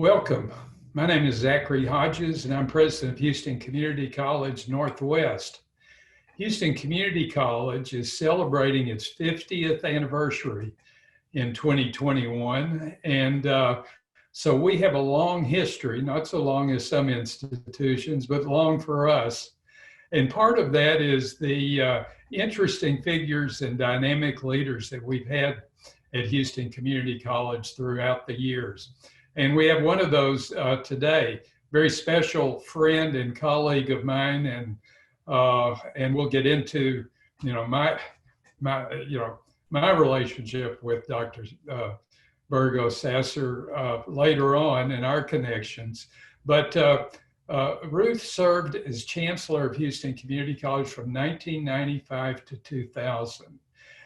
Welcome. My name is Zachary Hodges, and I'm president of Houston Community College Northwest. Houston Community College is celebrating its 50th anniversary in 2021. And so we have a long history, not so long as some institutions, but long for us. And part of that is the interesting figures and dynamic leaders that we've had at Houston Community College throughout the years. And we have one of those today, very special friend and colleague of mine, and we'll get into my relationship with Dr. Burgos-Sasscer later on in our connections. But Ruth served as Chancellor of Houston Community College from 1995 to 2000.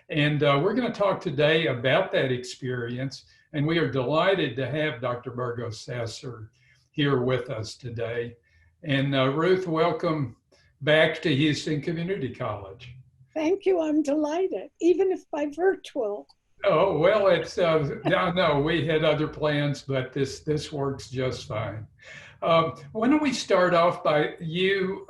And we're going to talk today about that experience. And we are delighted to have Dr. Burgos-Sasscer here with us today. And Ruth, welcome back to Houston Community College. Thank you. I'm delighted, even if by virtual. Oh, well, it's, no, we had other plans, but this works just fine. Why don't we start off by you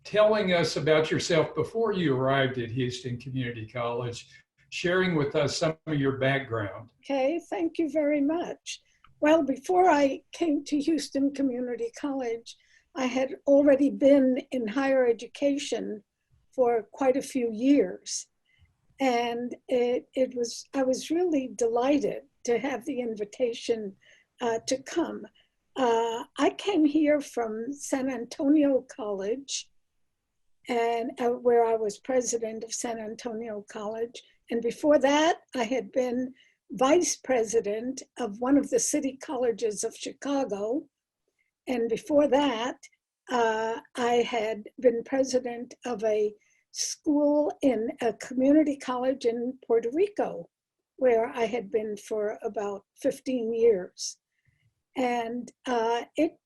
telling us about yourself before you arrived at Houston Community College, sharing with us some of your background. Okay, thank you very much. Well, before I came to Houston Community College, I had already been in higher education for quite a few years. And I was really delighted to have the invitation to come. I came here from San Antonio College, and where I was president of San Antonio College. And before that, I had been vice president of one of the city colleges of Chicago. And before that, I had been president of a school in a community college in Puerto Rico, where I had been for about 15 years. And it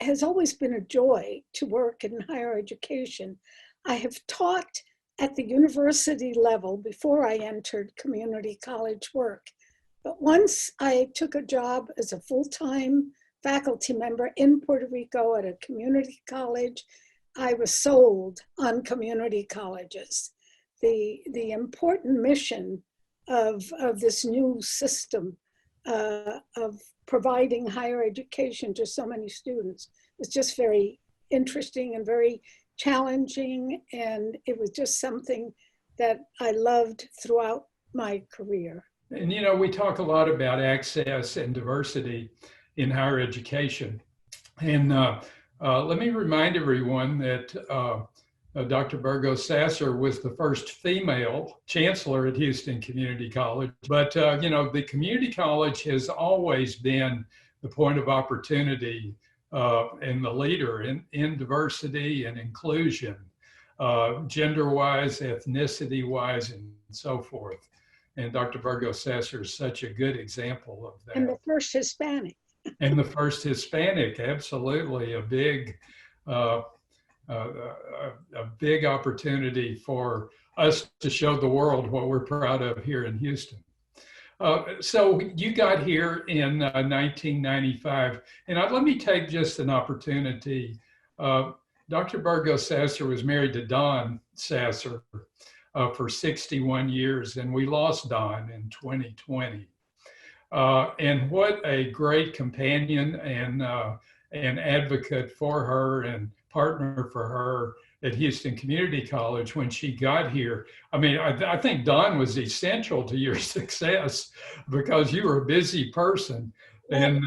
has always been a joy to work in higher education. I have taught at the university level before I entered community college work. But once I took a job as a full-time faculty member in Puerto Rico at a community college, I was sold on community colleges. The important mission of this new system of providing higher education to so many students was just very interesting and very challenging, and it was just something that I loved throughout my career. And we talk a lot about access and diversity in higher education. And let me remind everyone that Dr. Burgos-Sasscer was the first female chancellor at Houston Community College. But, the community college has always been the point of opportunity and the leader in diversity and inclusion, gender-wise, ethnicity-wise, and so forth. And Dr. Burgos-Sasscer is such a good example of that. And the first Hispanic. And the first Hispanic, absolutely, a big opportunity for us to show the world what we're proud of here in Houston. So you got here in 1995, and let me take just an opportunity. Dr. Burgos-Sasscer was married to Don Sasscer for 61 years, and we lost Don in 2020. And what a great companion and advocate for her and partner for her at Houston Community College when she got here. I mean, I think Don was essential to your success because you were a busy person. And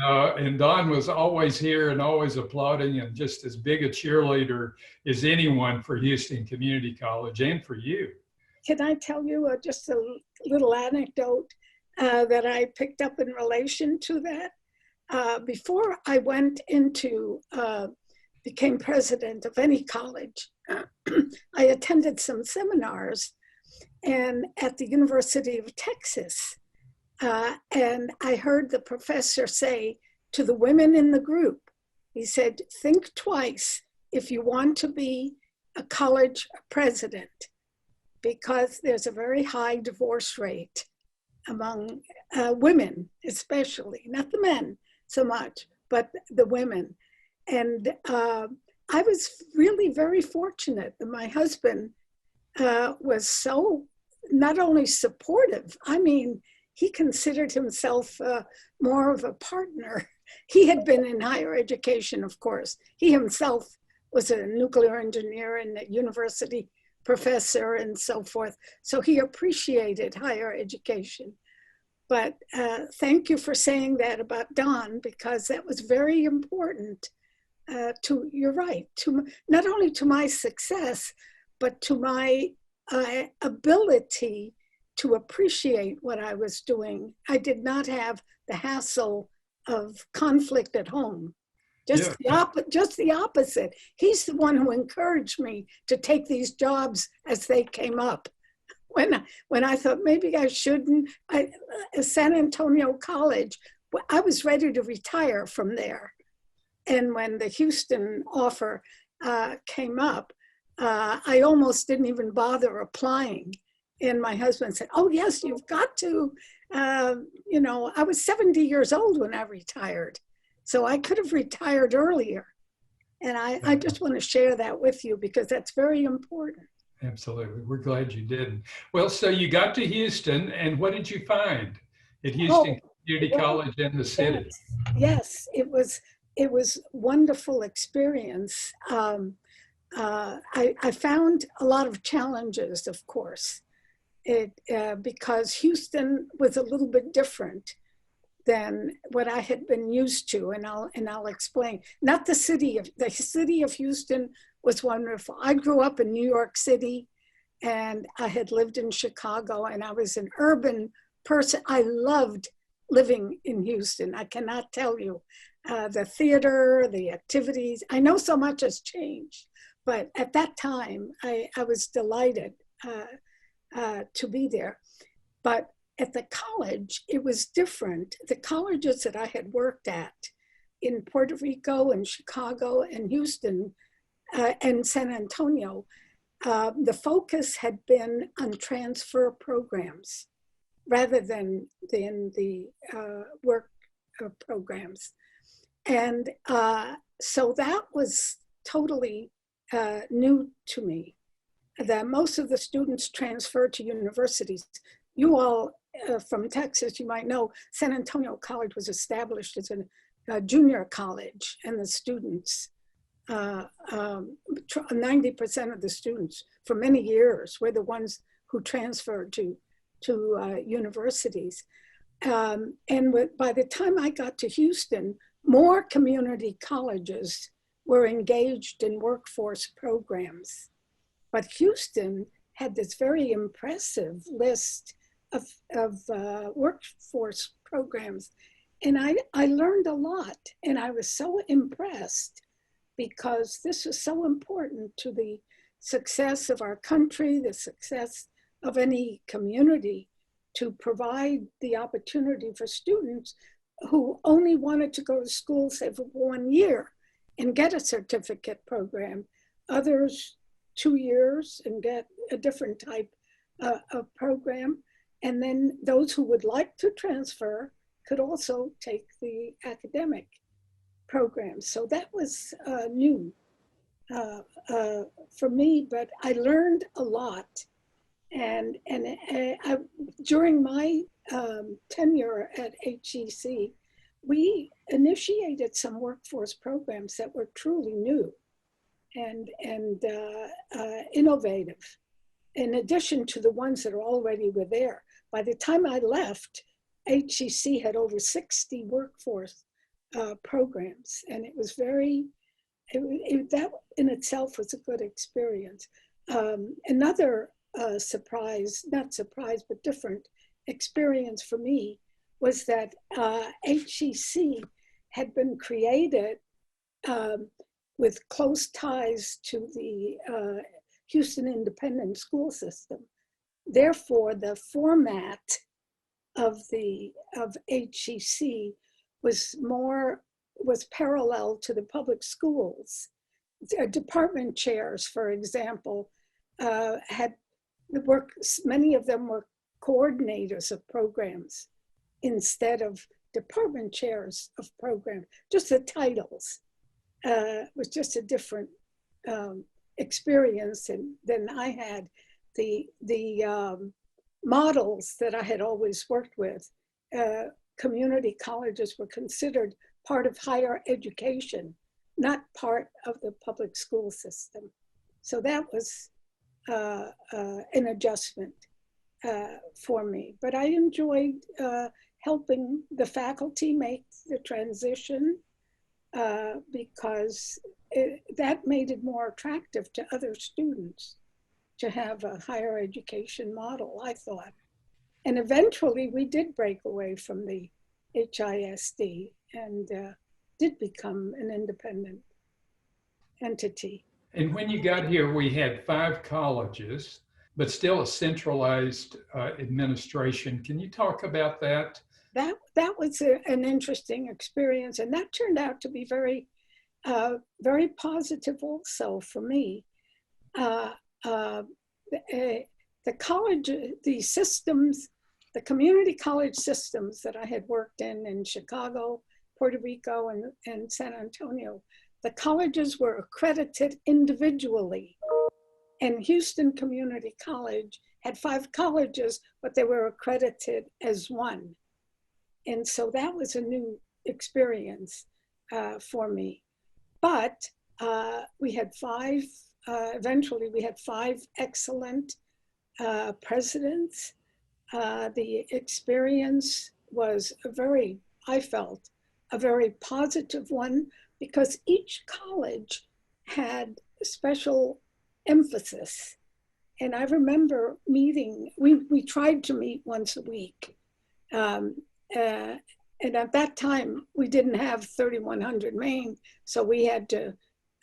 Don was always here and always applauding and just as big a cheerleader as anyone for Houston Community College and for you. Can I tell you just a little anecdote that I picked up in relation to that? Before I went became president of any college, I attended some seminars and at the University of Texas. And I heard the professor say to the women in the group, he said, think twice if you want to be a college president, because there's a very high divorce rate among women, especially, not the men, so much, but the women. And I was really very fortunate that my husband was so not only supportive, I mean, he considered himself more of a partner. He had been in higher education, of course. He himself was a nuclear engineer and a university professor and so forth. So he appreciated higher education. But thank you for saying that about Don, because that was very important you're right, to not only to my success, but to my ability to appreciate what I was doing. I did not have the hassle of conflict at home. Just the opposite. He's the one who encouraged me to take these jobs as they came up. When I thought maybe I shouldn't, San Antonio College, I was ready to retire from there. And when the Houston offer came up, I almost didn't even bother applying. And my husband said, "Oh yes, you've got to." You know, I was 70 years old when I retired, so I could have retired earlier. And I just want to share that with you because that's very important. Absolutely. We're glad you didn't. Well, so you got to Houston, and what did you find at Houston Community College in the city? Yes, it was wonderful experience. I found a lot of challenges, of course, because Houston was a little bit different than what I had been used to, and I'll explain. Not the city of Houston was wonderful. I grew up in New York City, and I had lived in Chicago, and I was an urban person. I loved living in Houston. I cannot tell you. The theater, the activities. I know so much has changed, but at that time, I was delighted to be there. But at the college, it was different. The colleges that I had worked at in Puerto Rico and Chicago and Houston and San Antonio, the focus had been on transfer programs rather than the work programs. And so that was totally new to me. Most of the students transferred to universities. You all from Texas, you might know, San Antonio College was established as a junior college, and the students, 90% of the students for many years were the ones who transferred to universities. And by the time I got to Houston, more community colleges were engaged in workforce programs. But Houston had this very impressive list of workforce programs. And I learned a lot, and I was so impressed because this was so important to the success of our country, the success of any community, to provide the opportunity for students who only wanted to go to school, say, for 1 year and get a certificate program. Others, 2 years and get a different type of program. And then those who would like to transfer could also take the academic program. So that was new for me, but I learned a lot. And during my tenure at HCC, we initiated some workforce programs that were truly new and innovative, in addition to the ones that already were there. By the time I left, HCC had over 60 workforce programs, and it was that in itself was a good experience. Another not surprise, but different experience for me was that HCC had been created with close ties to the Houston Independent School System. Therefore, the format of HCC was parallel to the public schools. Department chairs, for example, many of them were coordinators of programs instead of department chairs of programs. Just the titles was just a different experience than I had. The models that I had always worked with, community colleges were considered part of higher education, not part of the public school system. So that was an adjustment for me. But I enjoyed helping the faculty make the transition because that made it more attractive to other students to have a higher education model, I thought. And eventually we did break away from the HISD and did become an independent entity. And when you got here, we had 5 colleges, but still a centralized administration. Can you talk about that? That was an interesting experience, and that turned out to be very, very positive also for me. The college, the systems, the community college systems that I had worked in Chicago, Puerto Rico, and San Antonio, the colleges were accredited individually. And Houston Community College had 5 colleges, but they were accredited as one. And so that was a new experience for me. But we had 5, eventually we had 5 excellent presidents. The experience was I felt, a very positive one because each college had special emphasis. And I remember meeting, we tried to meet once a week. And at that time, we didn't have 3100 Main, so we had to,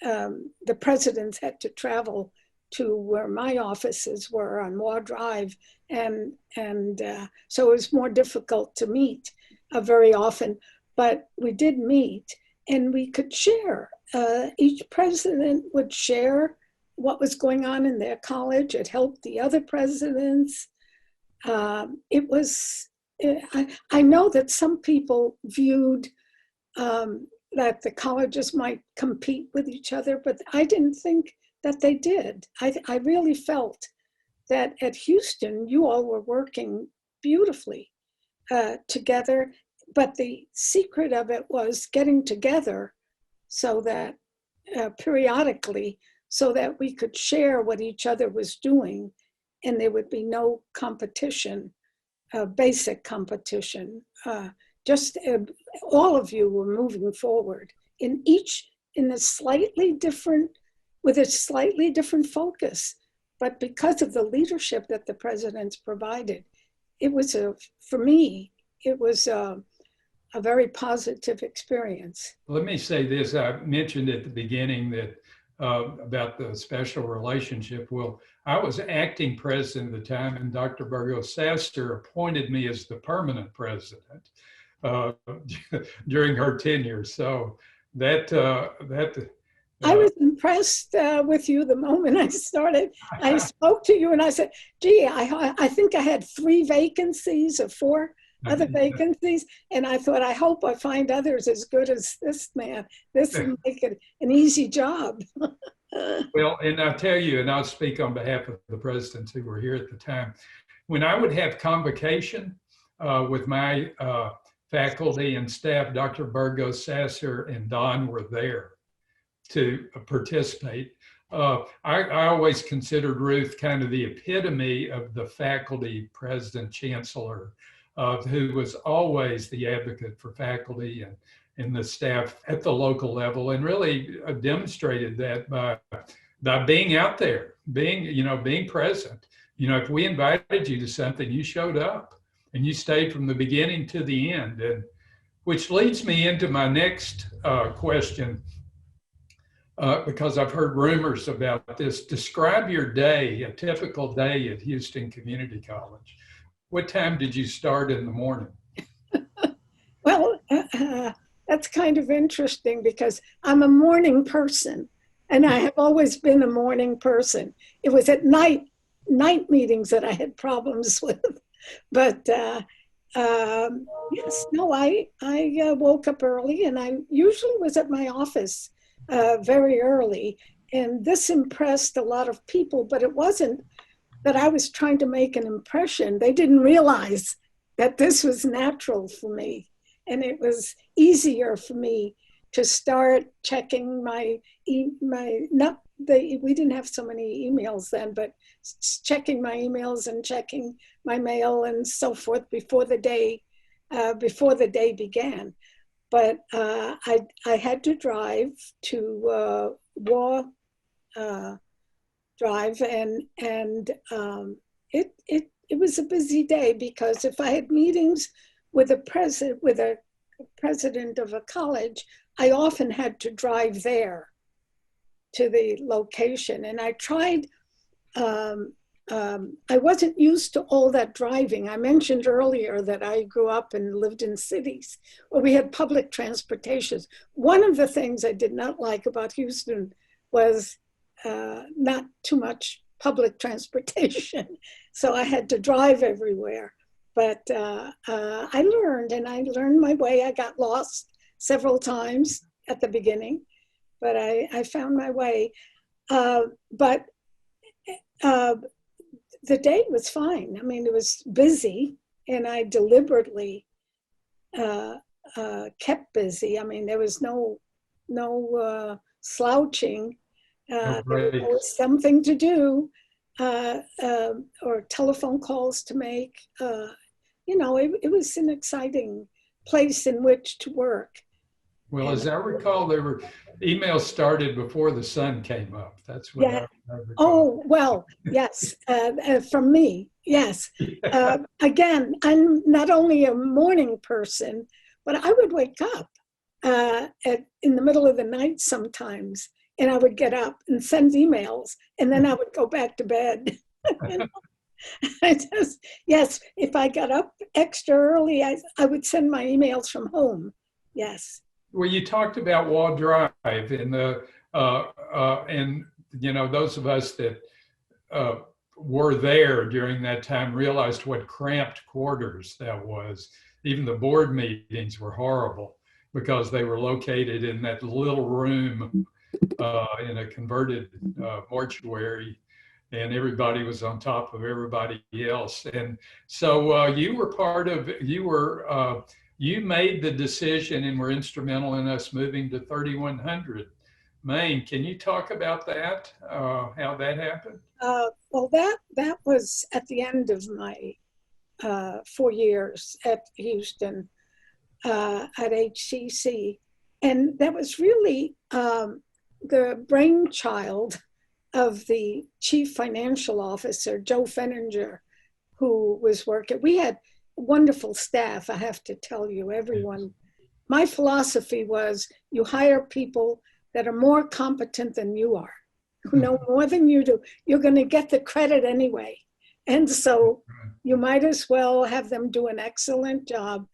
the presidents had to travel to where my offices were on Waugh Drive, and so it was more difficult to meet very often, but we did meet, and we could share. Each president would share what was going on in their college. It helped the other presidents. It was, I know that some people viewed that the colleges might compete with each other, but I didn't think that they did. I really felt that at Houston, you all were working beautifully together, but the secret of it was getting together so that periodically, so that we could share what each other was doing and there would be no competition, basic competition. Just all of you were moving forward with a slightly different focus. But because of the leadership that the presidents provided, it was for me, it was a very positive experience. Let me say this. I mentioned at the beginning that about the special relationship. Well, I was acting president at the time, and Dr. Burgos-Sasscer appointed me as the permanent president during her tenure. So I was impressed with you the moment I started. I spoke to you and I said, gee, I think I had 3 vacancies or 4 other vacancies. And I thought, I hope I find others as good as this man. This will make it an easy job. Well, and I'll tell you, and I'll speak on behalf of the presidents who were here at the time, when I would have convocation with my faculty and staff, Dr. Burgos-Sasscer and Don were there to participate. I always considered Ruth kind of the epitome of the faculty president chancellor, who was always the advocate for faculty and the staff at the local level, and really demonstrated that by being out there, being present. If we invited you to something, you showed up and you stayed from the beginning to the end. And which leads me into my next question, because I've heard rumors about this. Describe your day, a typical day at Houston Community College. What time did you start in the morning? Well, that's kind of interesting because I'm a morning person and I have always been a morning person. It was at night meetings that I had problems with, but Yes, no, I woke up early, and I usually was at my office very early. And this impressed a lot of people, but it wasn't that I was trying to make an impression. They didn't realize that this was natural for me. And it was easier for me to start checking we didn't have so many emails then, but checking my emails and checking my mail and so forth before the day began. But I had to drive to War Drive, and it was a busy day, because if I had meetings with a president of a college, I often had to drive there to the location. And I tried, I wasn't used to all that driving. I mentioned earlier that I grew up and lived in cities where we had public transportation. One of the things I did not like about Houston was not too much public transportation. So I had to drive everywhere. But I learned my way. I got lost several times at the beginning, but I found my way. But the day was fine. I mean, it was busy, and I deliberately kept busy. I mean, there was no slouching. There was something to do, or telephone calls to make. It was an exciting place in which to work. Well, as I recall, there were emails started before the sun came up. That's what I recall. Oh, well, yes, from me, yes. Again, I'm not only a morning person, but I would wake up in the middle of the night sometimes, and I would get up and send emails, and then I would go back to bed. Yes, if I got up extra early, I would send my emails from home. Yes. Well, you talked about Wall Drive, and those of us that were there during that time realized what cramped quarters that was. Even the board meetings were horrible because they were located in that little room in a converted mortuary, and everybody was on top of everybody else. And so you made the decision and were instrumental in us moving to 3100 Main. Can you talk about that, how that happened? Well, that was at the end of my 4 years at Houston, at HCC. And that was really the brainchild of the chief financial officer, Joe Fenninger, who was working. We had wonderful staff, I have to tell you, everyone. My philosophy was you hire people that are more competent than you are, who know more than you do. You're going to get the credit anyway. And so you might as well have them do an excellent job.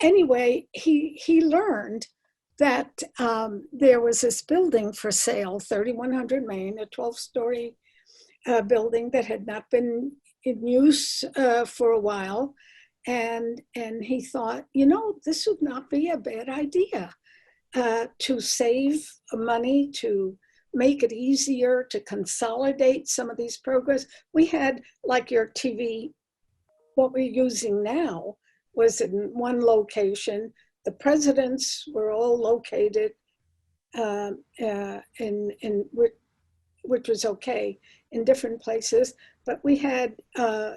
Anyway, he learned that there was this building for sale, 3100 Main, a 12-story building that had not been in use for a while. And he thought, this would not be a bad idea to save money, to make it easier to consolidate some of these programs. We had, like your TV, what we're using now was in one location. The presidents were all located which was okay, in different places, but we had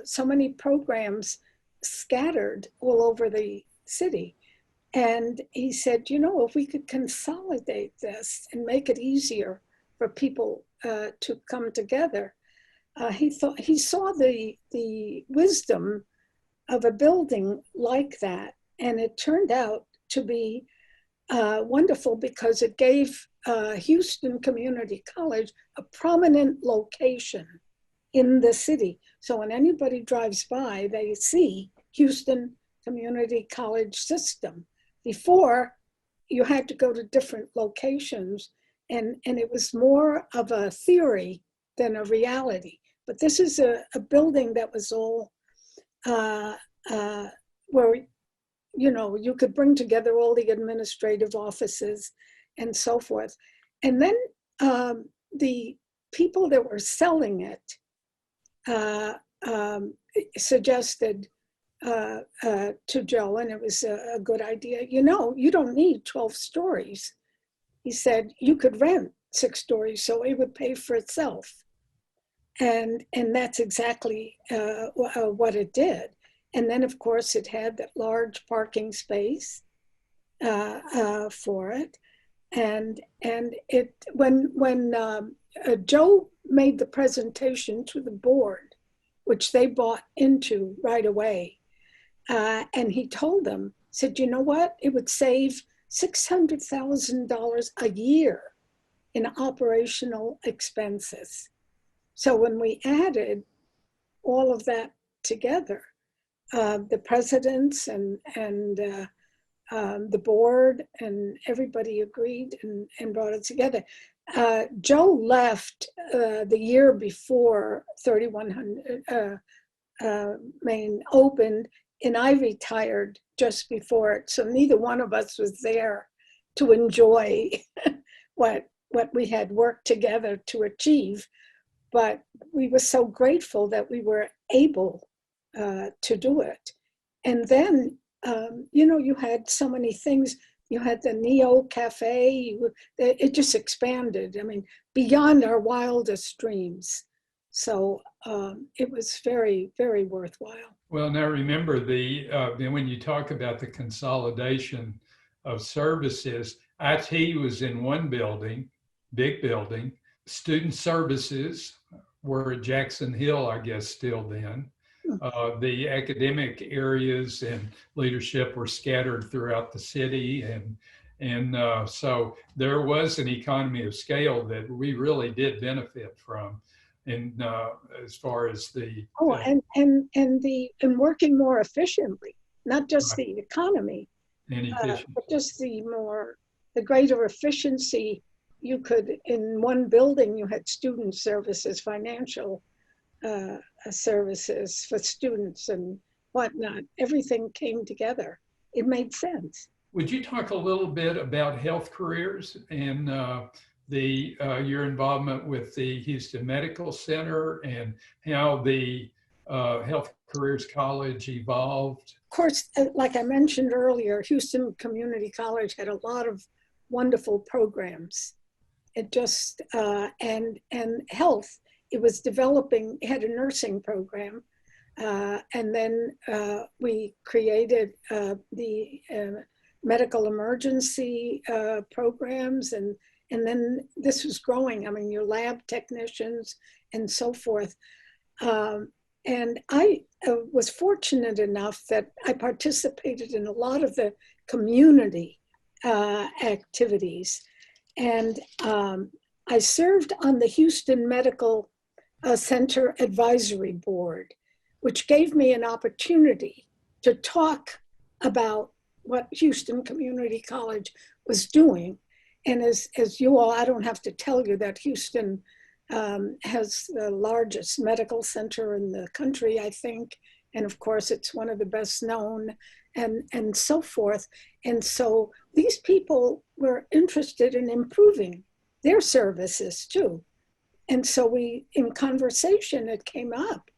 so many programs scattered all over the city. And he said, if we could consolidate this and make it easier for people to come together, he saw the wisdom of a building like that. And it turned out to be wonderful because it gave Houston Community College a prominent location in the city. So when anybody drives by, they see Houston Community College system. Before, you had to go to different locations, and it was more of a theory than a reality. But this is a building that was all where, you could bring together all the administrative offices and so forth. And then the people that were selling it suggested to Joe, and it was a good idea, you don't need 12 stories. He said you could rent 6 stories, so it would pay for itself. And that's exactly what it did. And then, of course, it had that large parking space for it. And it when Joe made the presentation to the board, which they bought into right away, and he told them, said, you know what? It would save $600,000 a year in operational expenses. So when we added all of that together, the presidents and the board and everybody agreed and brought it together. Joe left the year before 3100 Main opened, and I retired just before it. So neither one of us was there to enjoy what we had worked together to achieve. But we were so grateful that we were able to do it. And then, you had so many things. You had the Neo Cafe. It just expanded, beyond our wildest dreams. So it was very, very worthwhile. Well, now remember when you talk about the consolidation of services, IT was in one building, big building. Student services were at Jackson Hill, I guess, still then. The academic areas and leadership were scattered throughout the city. And so there was an economy of scale that we really did benefit from. And as far as the and working more efficiently, not just the economy, but just the greater efficiency. You could, in one building, you had student services, financial services for students and whatnot. Everything came together. It made sense. Would you talk a little bit about health careers and your involvement with the Houston Medical Center and how the Health Careers College evolved? Of course, like I mentioned earlier, Houston Community College had a lot of wonderful programs. It just, and health, it was developing, it had a nursing program. And then we created the medical emergency programs, and then this was growing. Your lab technicians and so forth. And I was fortunate enough that I participated in a lot of the community activities. And I served on the Houston Medical Center Advisory Board, which gave me an opportunity to talk about what Houston Community College was doing. And as you all, I don't have to tell you that Houston has the largest medical center in the country, I think. And of course, it's one of the best known and so forth. And so these people were interested in improving their services too. And so in conversation, it came up,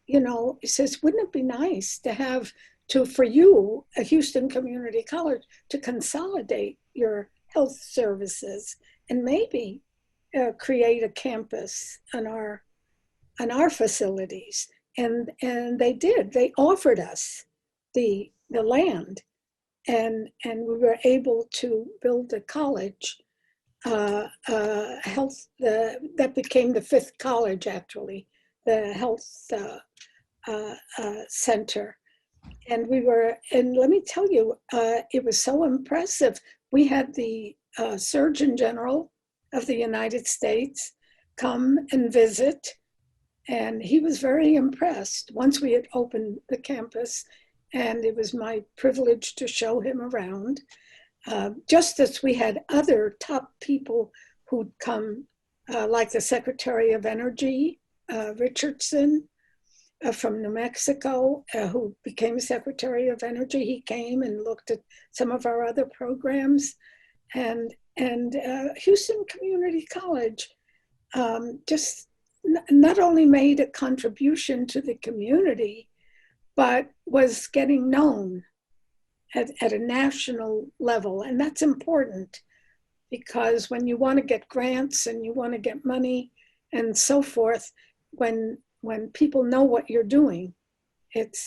it says, wouldn't it be nice to have for you, a Houston Community College, to consolidate your health services and maybe create a campus on our facilities. And they did. They offered us the land, and we were able to build a college, health. That became the 5th college, actually, the health center. And let me tell you, it was so impressive. We had the Surgeon General of the United States come and visit, and he was very impressed once we had opened the campus, and it was my privilege to show him around. Just as we had other top people who'd come, like the Secretary of Energy, Richardson, from New Mexico who became Secretary of Energy. He came and looked at some of our other programs. And Houston Community College just not only made a contribution to the community, but was getting known at a national level. And that's important because when you want to get grants and you want to get money and so forth, when people know what you're doing, it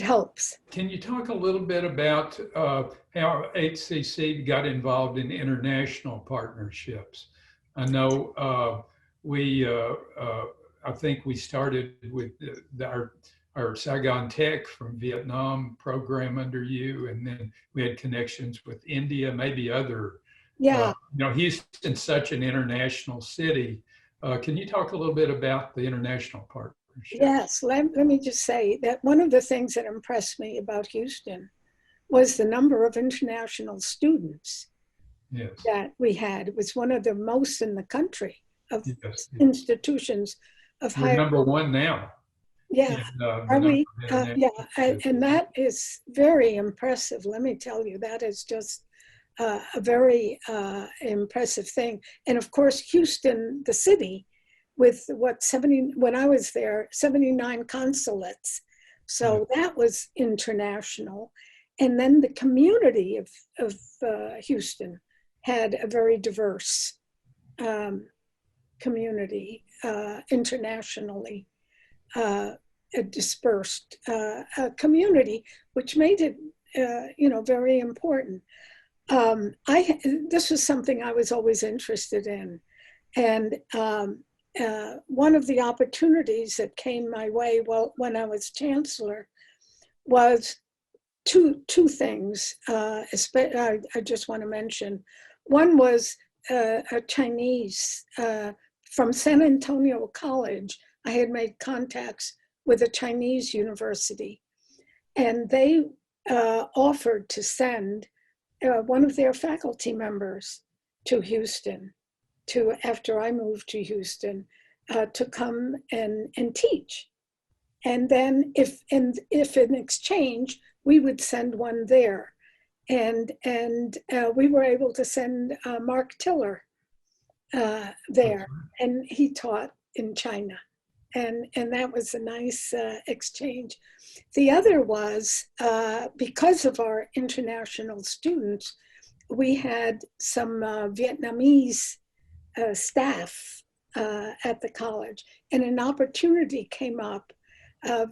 helps. Can you talk a little bit about how HCC got involved in international partnerships? I know I think we started with our Saigon Tech from Vietnam program under you, and then we had connections with India, maybe other. Yeah. Houston's such an international city. Can you talk a little bit about the international partnership? Yes, let me just say that one of the things that impressed me about Houston was the number of international students that we had. It was one of the most in the country of institutions of higher. We're number one now. Yeah, are we? Yeah, and that is very impressive. Let me tell you, that is just a very impressive thing. And of course, Houston, the city, with when I was there, 79 consulates. So that was international. And then the community of Houston had a very diverse community internationally. Dispersed community, which made it, very important. This was something I was always interested in, and one of the opportunities that came my way when I was chancellor was two things. I just want to mention. One was a Chinese from San Antonio College. I had made contacts with a Chinese university, and they offered to send one of their faculty members to Houston, after I moved to Houston, to come and teach. And then if in exchange, we would send one there. And we were able to send Mark Tiller there, and he taught in China. And that was a nice exchange. The other was, because of our international students, we had some Vietnamese staff at the college, and an opportunity came up.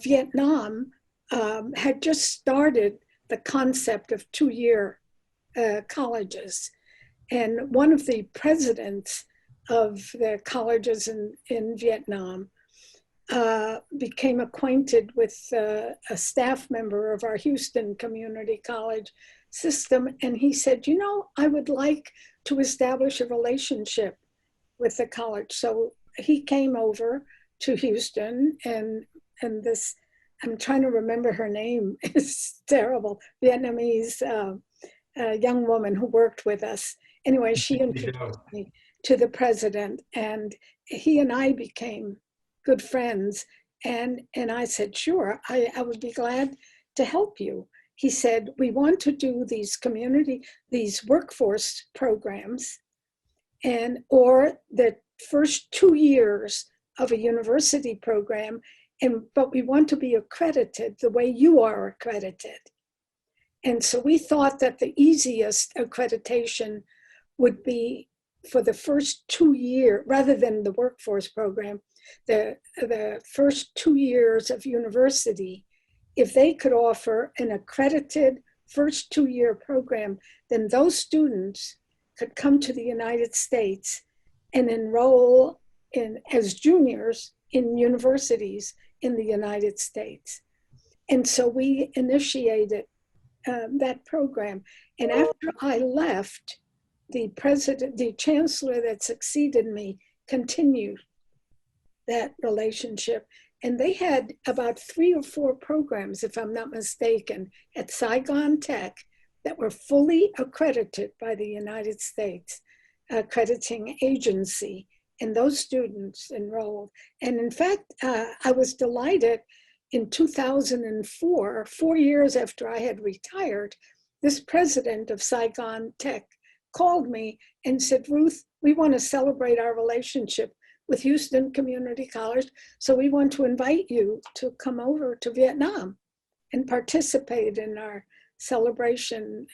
Vietnam had just started the concept of 2-year colleges, and one of the presidents of the colleges in Vietnam became acquainted with a staff member of our Houston Community College system. And he said, I would like to establish a relationship with the college. So he came over to Houston, and this, I'm trying to remember her name, it's terrible, Vietnamese young woman who worked with us. Anyway, she introduced me to the president, and he and I became good friends. And I said, sure, I would be glad to help you. He said, we want to do these workforce programs, or the first 2 years of a university program, but we want to be accredited the way you are accredited. And so we thought that the easiest accreditation would be for the first 2 years, rather than the workforce program, the first 2 years of university. If they could offer an accredited first 2-year program, then those students could come to the United States and enroll as juniors in universities in the United States. And so we initiated that program. And after I left, the chancellor that succeeded me continued that relationship. And they had about 3 or 4 programs, if I'm not mistaken, at Saigon Tech that were fully accredited by the United States accrediting agency. and those students enrolled. And in fact, I was delighted in 2004, 4 years after I had retired, this president of Saigon Tech called me and said, Ruth, we want to celebrate our relationship with Houston Community College, so we want to invite you to come over to Vietnam and participate in our celebration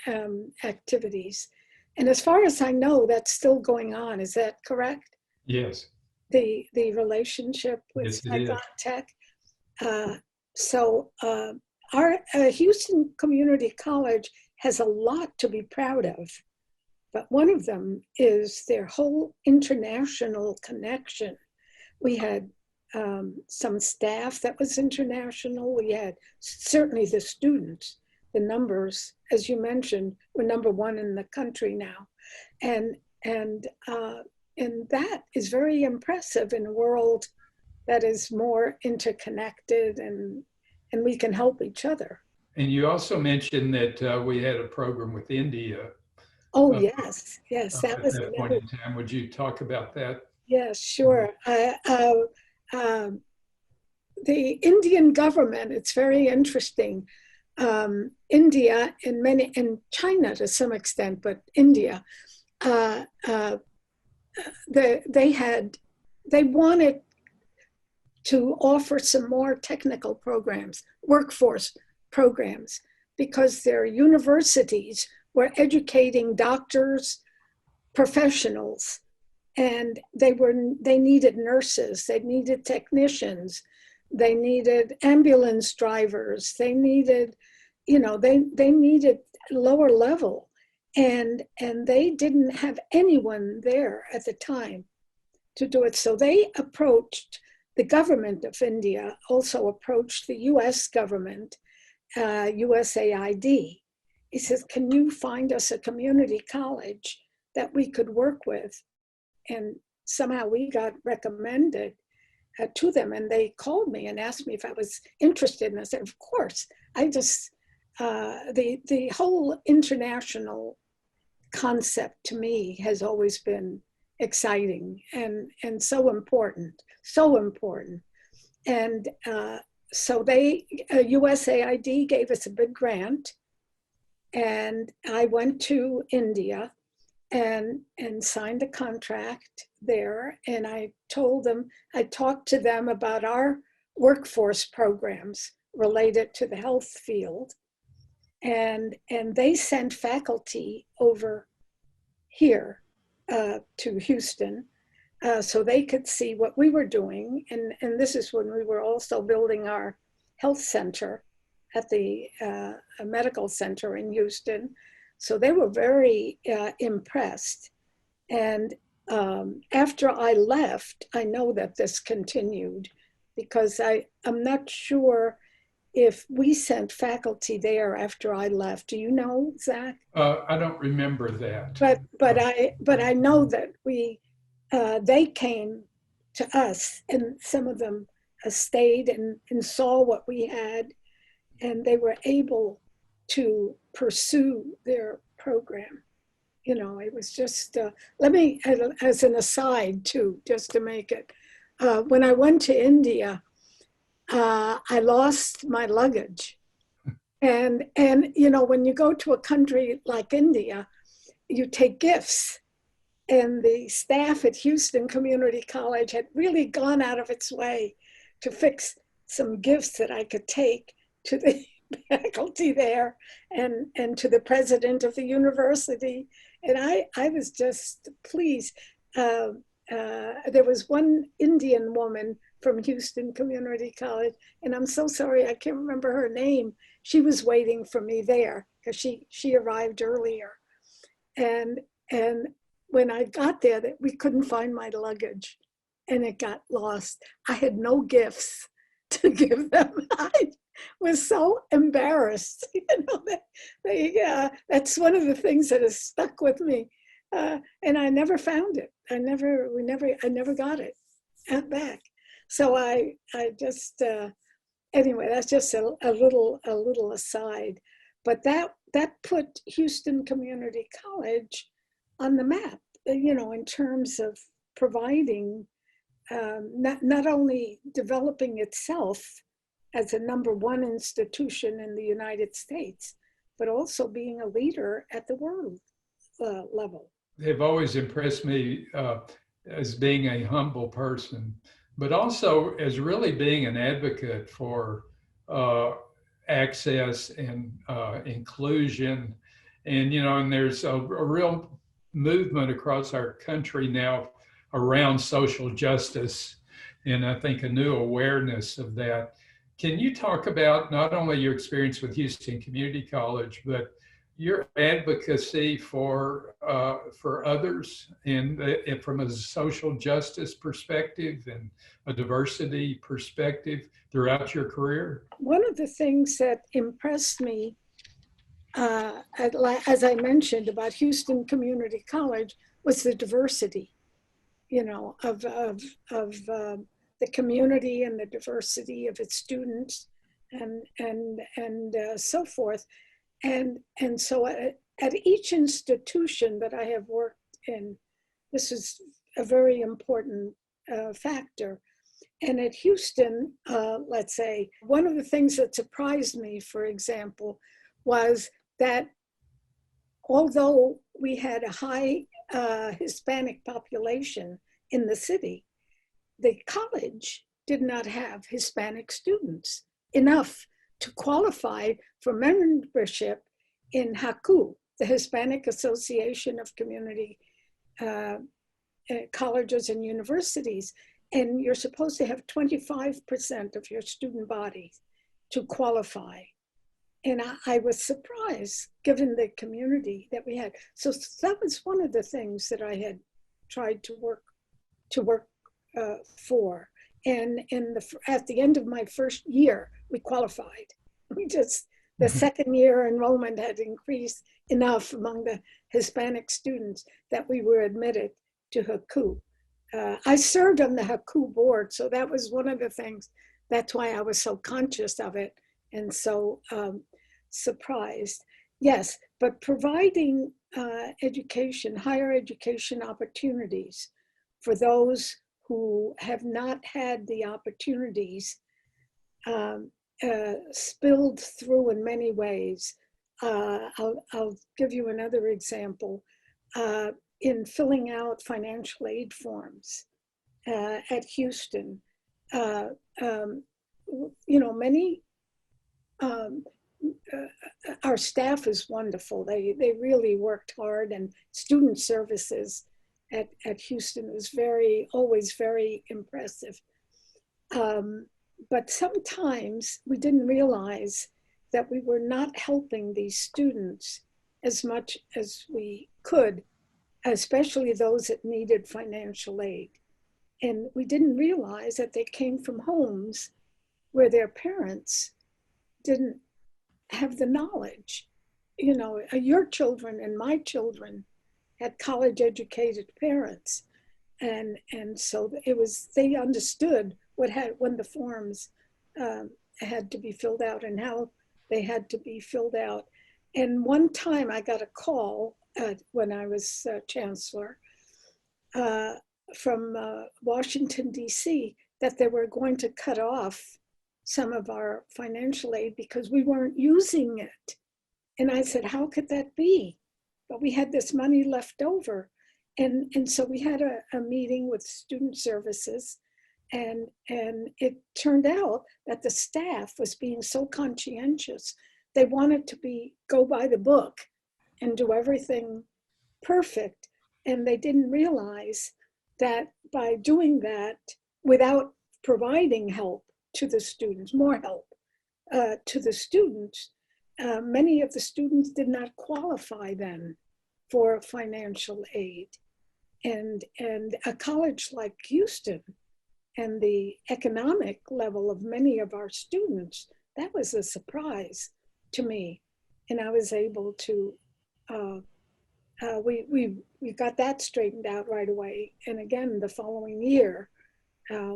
activities. And as far as I know, that's still going on. Is that correct? Yes. The relationship with Saigon Tech. Our Houston Community College has a lot to be proud of, but one of them is their whole international connection. We had some staff that was international. We had certainly the students. The numbers, as you mentioned, we're #1 in the country now, and that is very impressive in a world that is more interconnected, and we can help each other. And you also mentioned that we had a program with India. Oh, yes, that was at that point in time. Would you talk about that? Yes, sure. The Indian government, it's very interesting. India and China to some extent, but India, they wanted to offer some more technical programs, workforce programs, because their universities were educating doctors, professionals, and they needed nurses, they needed technicians, they needed ambulance drivers, they needed, they needed lower level, and they didn't have anyone there at the time to do it. So they approached the government of India, also approached the US government, USAID. He says, can you find us a community college that we could work with? And somehow we got recommended to them, and they called me and asked me if I was interested, and I said, of course. I just, the whole international concept to me has always been exciting and so important. And so USAID gave us a big grant, and I went to India and signed a contract there. And I talked to them about our workforce programs related to the health field. And they sent faculty over here to Houston so they could see what we were doing. And this is when we were also building our health center at the medical center in Houston. So they were very impressed. And after I left, I know that this continued, because I'm not sure if we sent faculty there after I left. Do you know, Zach? I don't remember that. But I know that they came to us, and some of them stayed and saw what we had, and they were able to pursue their program. It was just, let me, as an aside too, just to make it, when I went to India, I lost my luggage. And when you go to a country like India, you take gifts. And the staff at Houston Community College had really gone out of its way to fix some gifts that I could take to the faculty there and to the president of the university. And I was just pleased. There was one Indian woman from Houston Community College, and I'm so sorry, I can't remember her name. She was waiting for me there because she arrived earlier. And when I got there, we couldn't find my luggage and it got lost. I had no gifts to give them. I was so embarrassed. That's one of the things that has stuck with me. And I never found it. I never got it back. So I just, anyway, that's just a little aside. But that put Houston Community College on the map, in terms of providing, not only developing itself as a #1 institution in the United States, but also being a leader at the world level. They've always impressed me as being a humble person, but also as really being an advocate for access and inclusion. And, and there's a real movement across our country now around social justice, and I think a new awareness of that. Can you talk about not only your experience with Houston Community College, but your advocacy for others, and from a social justice perspective and a diversity perspective throughout your career? One of the things that impressed me, as I mentioned about Houston Community College, was the diversity, of the community and the diversity of its students, and so forth. And so at each institution that I have worked in, this is a very important factor. And at Houston, let's say, one of the things that surprised me, for example, was that although we had a high Hispanic population in the city, the college did not have Hispanic students enough to qualify for membership in HACU, the Hispanic Association of Community Colleges and Universities. And you're supposed to have 25% of your student body to qualify. And I was surprised, given the community that we had. So that was one of the things that I had tried to work for. And at the end of my first year, we qualified. The second year enrollment had increased enough among the Hispanic students that we were admitted to HACU. I served on the HACU board, so that was one of the things. That's why I was so conscious of it and so surprised. Yes, but providing education, higher education opportunities for those who have not had the opportunities spilled through in many ways. I'll give you another example. In filling out financial aid forms at Houston, many, our staff is wonderful. They really worked hard, and student services at Houston was always very impressive. But sometimes we didn't realize that we were not helping these students as much as we could, especially those that needed financial aid. And we didn't realize that they came from homes where their parents didn't have the knowledge. Your children and my children had college educated parents. And so they understood when the forms had to be filled out and how they had to be filled out. And one time I got a call when I was chancellor from Washington, D.C., that they were going to cut off some of our financial aid because we weren't using it. And I said, how could that be? But we had this money left over. And so we had a meeting with student services, and it turned out that the staff was being so conscientious. They wanted to go by the book and do everything perfect. And they didn't realize that by doing that without providing help to the students, more help to the students, many of the students did not qualify then for financial aid. And a college like Houston and the economic level of many of our students, that was a surprise to me. And I was able to, we got that straightened out right away. And again, the following year,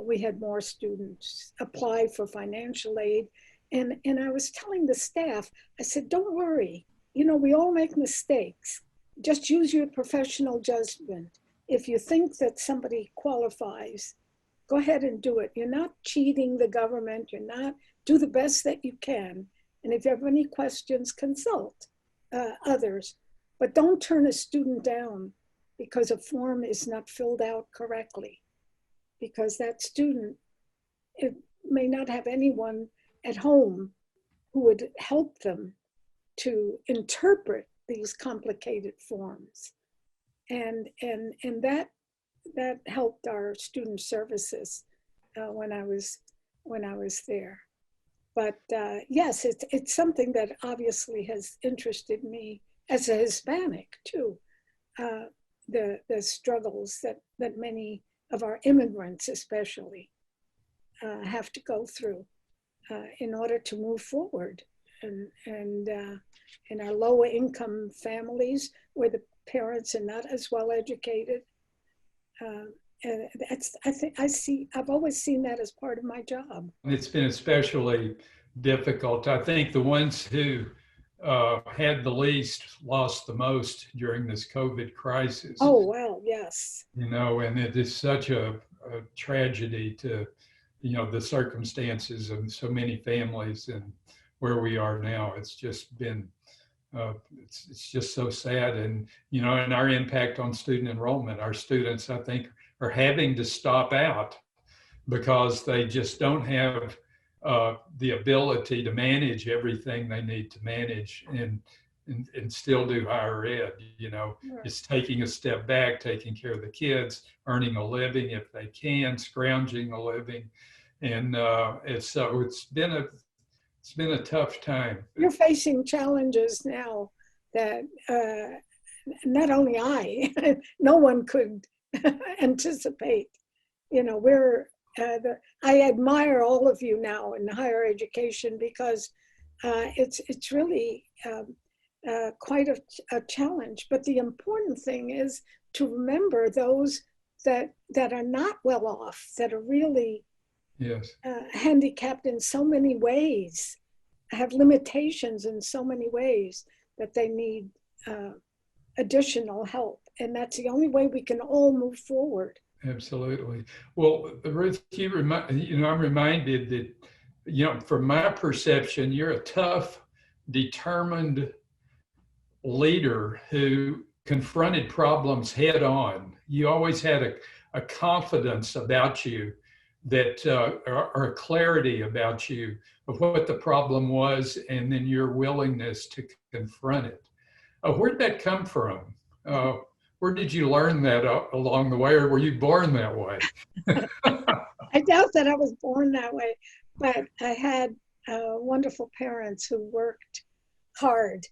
we had more students apply for financial aid. And I was telling the staff, I said, don't worry, we all make mistakes. Just use your professional judgment. if you think that somebody qualifies, go ahead and do it. You're not cheating the government. You're not, do the best that you can. And if you have any questions, consult others. But don't turn a student down because a form is not filled out correctly. Because that student, it may not have anyone at home who would help them to interpret these complicated forms. And that helped our student services when I was there. But yes, it's something that obviously has interested me as a Hispanic too. The struggles that many of our immigrants especially have to go through in order to move forward. And in our lower income families where the parents are not as well educated, and I've always seen that as part of my job. It's been especially difficult. I think the ones who had the least lost the most during this COVID crisis. Oh, well, yes. You know, and it is such a tragedy to, you know, the circumstances of so many families and where we are now. It's just been, it's just so sad. And, you know, and our impact on student enrollment, our students, I think, are having to stop out because they just don't have the ability to manage everything they need to manage and still do higher ed. You know, Right. It's taking a step back, taking care of the kids, earning a living if they can, scrounging a living. And it's been a tough time. You're facing challenges now that not only no one could anticipate. You know, I admire all of you now in higher education because it's really quite a challenge. But the important thing is to remember those that are not well off, that are really Yes. Handicapped in so many ways, have limitations in so many ways that they need additional help. And that's the only way we can all move forward. Absolutely. Well, Ruth, I'm reminded that, you know, from my perception, you're a tough, determined leader who confronted problems head on. You always had a confidence about you that, or a clarity about you of what the problem was, and then your willingness to confront it. Where'd that come from? Where did you learn that along the way, or were you born that way? I doubt that I was born that way, but I had wonderful parents who worked hard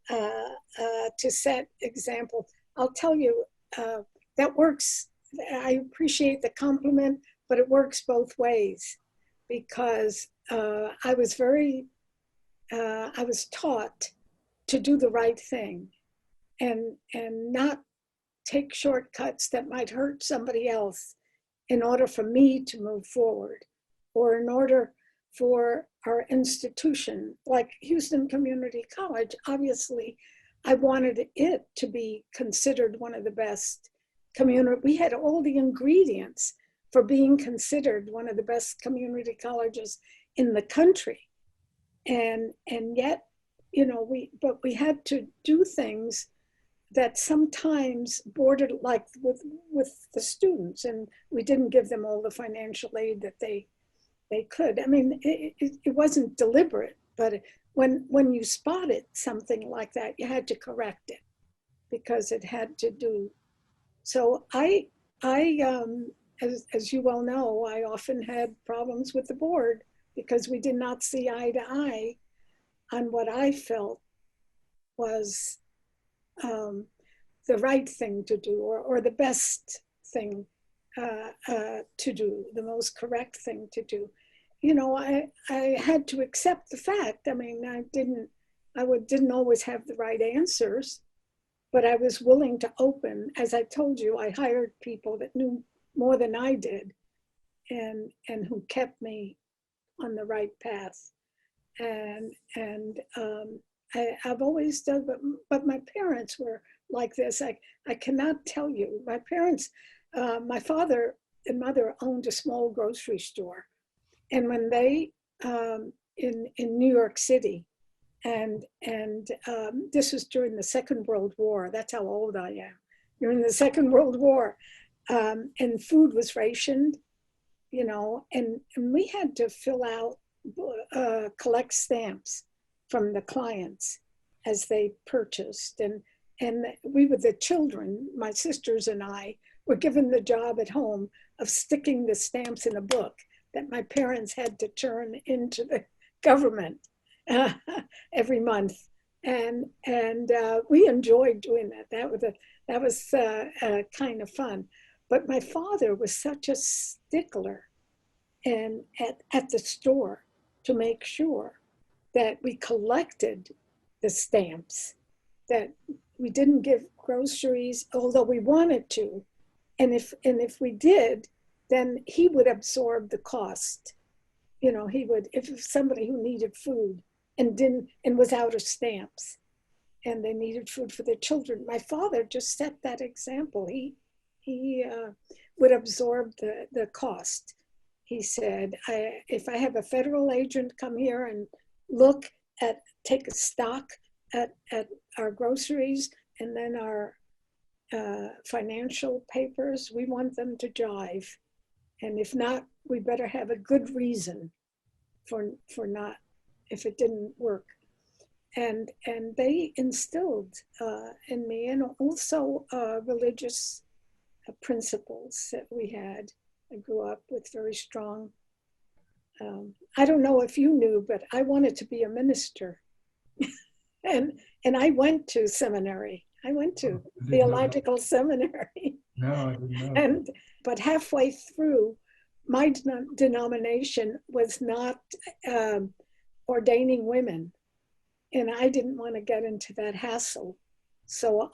to set example. I'll tell you, that works. I appreciate the compliment, but it works both ways because I was taught to do the right thing and not take shortcuts that might hurt somebody else in order for me to move forward, or in order for our institution, like Houston Community College. Obviously, I wanted it to be considered one of the best community. We had all the ingredients for being considered one of the best community colleges in the country. And yet, you know, we had to do things that sometimes bordered like with the students, and we didn't give them all the financial aid that they could. I mean, it wasn't deliberate, but when you spotted something like that, you had to correct it because it had to do. So I as you well know, I often had problems with the board because we did not see eye to eye on what I felt was the right thing to do, or the best thing to do, the most correct thing to do. You know, I had to accept the fact. I mean, I didn't always have the right answers, but I was willing to open. As I told you, I hired people that knew more than I did, and who kept me on the right path. And I've always done, but my parents were like this. I cannot tell you. My parents, my father and mother owned a small grocery store. And when they, in New York City, and this was during the Second World War. That's how old I am. During the Second World War, and food was rationed, you know, and we had to fill out, collect stamps from the clients as they purchased. And we were the children, my sisters and I, were given the job at home of sticking the stamps in a book that my parents had to turn into the government every month. And we enjoyed doing that. That was kind of fun. But my father was such a stickler and at the store to make sure that we collected the stamps, that we didn't give groceries, although we wanted to. And if we did, then he would absorb the cost. You know, he would, if somebody who needed food and was out of stamps and they needed food for their children, my father just set that example. He would absorb the cost. He said, if I have a federal agent come here and take a stock at our groceries and then our financial papers, we want them to jive. And if not, we better have a good reason for not, if it didn't work. And they instilled in me, and also religious principles that we had. I grew up with very strong, I don't know if you knew, but I wanted to be a minister. and I went to seminary. I went to theological seminary. No, I didn't know. But halfway through, my denomination was not ordaining women. And I didn't want to get into that hassle. So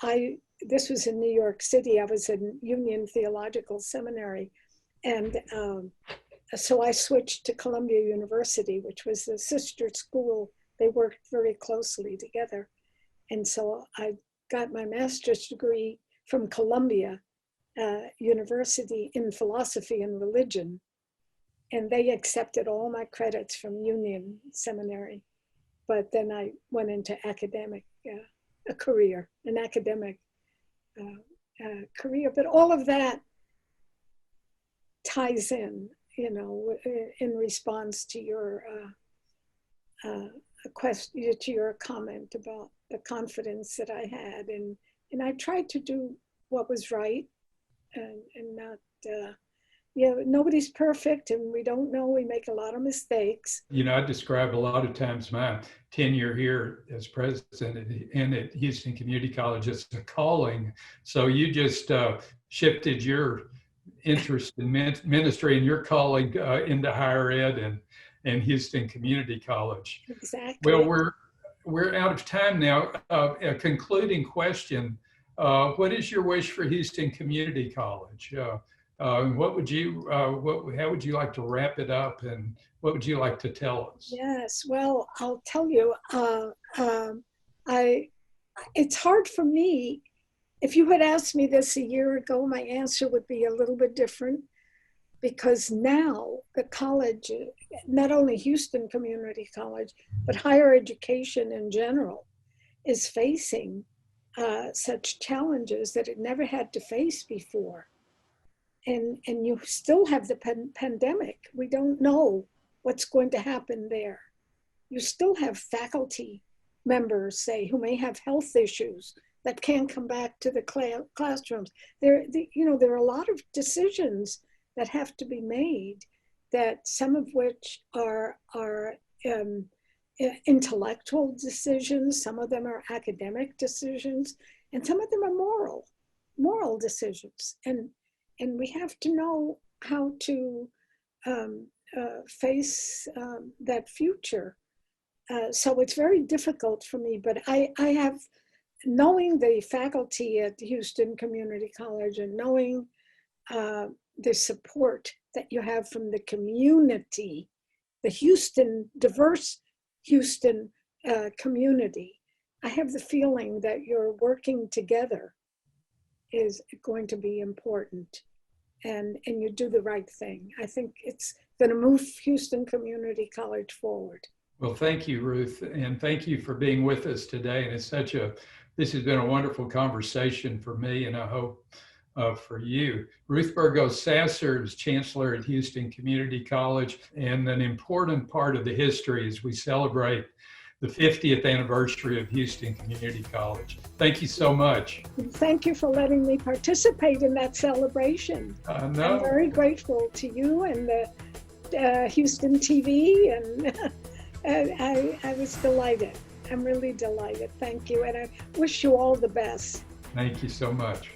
this was in New York City. I was in Union Theological Seminary. And so I switched to Columbia University, which was the sister school. They worked very closely together. And so I got my master's degree from Columbia University in philosophy and religion. And they accepted all my credits from Union Seminary. But then I went into academic career. But all of that ties in, you know, in response to your question, to your comment about the confidence that I had, and I tried to do what was right, and not. Nobody's perfect, and we don't know. We make a lot of mistakes. You know, I describe a lot of times my tenure here as president and at Houston Community College as a calling. So you just shifted your interest in ministry and your calling into higher ed and Houston Community College. Exactly. Well, we're out of time now. A concluding question: what is your wish for Houston Community College? What would you? How would you like to wrap it up, and what would you like to tell us? Yes. Well, I'll tell you. It's hard for me. If you had asked me this a year ago, my answer would be a little bit different, because now the college, not only Houston Community College, but higher education in general, is facing such challenges that it never had to face before. And you still have the pandemic. We don't know what's going to happen there. You still have faculty members, say, who may have health issues that can't come back to the classrooms. There are a lot of decisions that have to be made, that some of which are intellectual decisions, some of them are academic decisions, and some of them are moral decisions. And we have to know how to face that future. So it's very difficult for me, but I have, knowing the faculty at Houston Community College and knowing the support that you have from the community, the diverse Houston community, I have the feeling that your working together is going to be important, and you do the right thing. I think it's going to move Houston Community College forward. Well, thank you, Ruth, and thank you for being with us today. And this has been a wonderful conversation for me, and I hope for you. Ruth Burgos-Sasscer is Chancellor at Houston Community College, and an important part of the history as we celebrate the 50th anniversary of Houston Community College. Thank you so much. Thank you for letting me participate in that celebration. I'm very grateful to you and the Houston TV, and I was delighted. I'm really delighted. Thank you, and I wish you all the best. Thank you so much.